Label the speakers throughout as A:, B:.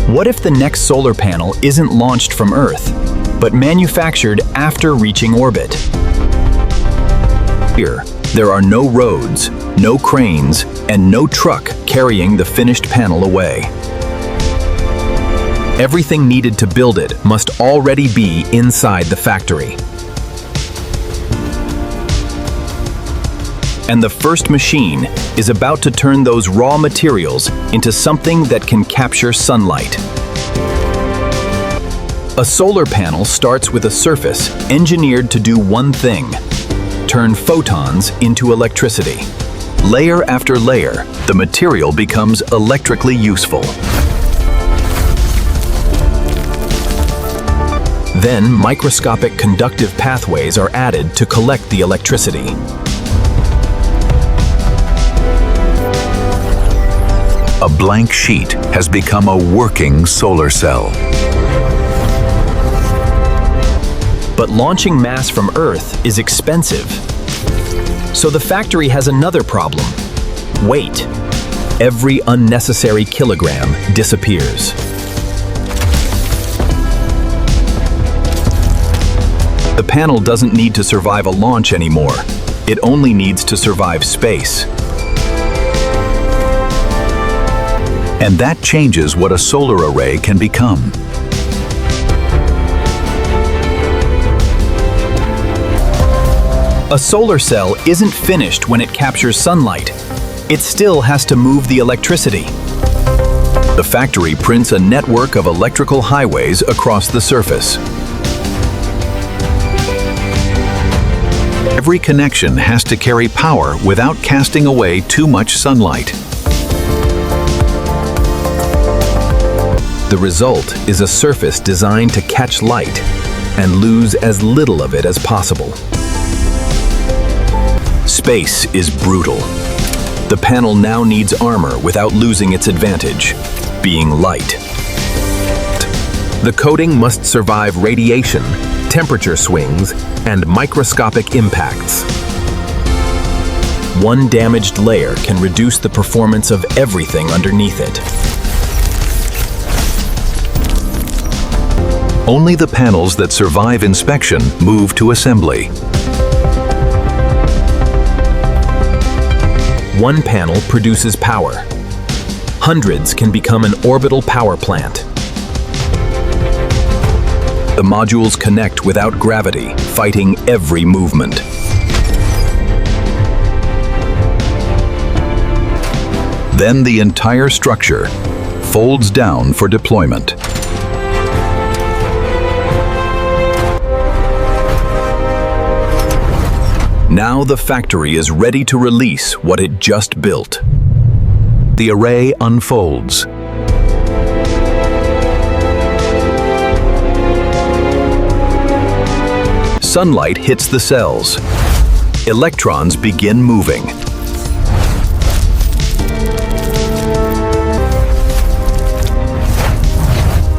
A: What if the next solar panel isn't launched from Earth, but manufactured after reaching orbit? Here, there are no roads, no cranes, and no truck carrying the finished panel away. Everything needed to build it must already be inside the factory. And the first machine is about to turn those raw materials into something that can capture sunlight. A solar panel starts with a surface engineered to do one thing: turn photons into electricity. Layer after layer, the material becomes electrically useful. Then, microscopic conductive pathways are added to collect the electricity.
B: A blank sheet has become a working solar cell.
A: But launching mass from Earth is expensive. So the factory has another problem: weight. Every unnecessary kilogram disappears. The panel doesn't need to survive a launch anymore. It only needs to survive space.
B: And that changes what a solar array can become.
A: A solar cell isn't finished when it captures sunlight. It still has to move the electricity. The factory prints a network of electrical highways across the surface.
B: Every connection has to carry power without casting away too much sunlight.
A: The result is a surface designed to catch light and lose as little of it as possible. Space is brutal. The panel now needs armor without losing its advantage, being light. The coating must survive radiation, temperature swings, and microscopic impacts. One damaged layer can reduce the performance of everything underneath it.
B: Only the panels that survive inspection move to assembly.
A: One panel produces power. Hundreds can become an orbital power plant. The modules connect without gravity, fighting every movement.
B: Then the entire structure folds down for deployment.
A: Now the factory is ready to release what it just built.
B: The array unfolds.
A: Sunlight hits the cells. Electrons begin moving.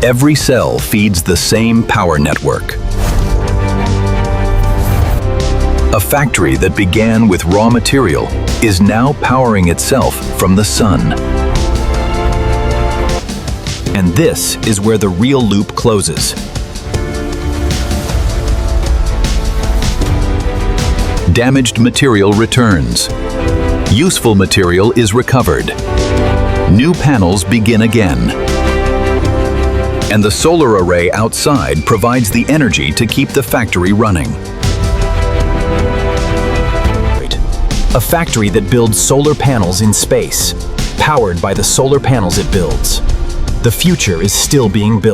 A: Every cell feeds the same power network. A factory that began with raw material is now powering itself from the sun. And this is where the real loop closes.
B: Damaged material returns. Useful material is recovered. New panels begin again. And the solar array outside provides the energy to keep the factory running.
A: A factory that builds solar panels in space, powered by the solar panels it builds. The future is still being built.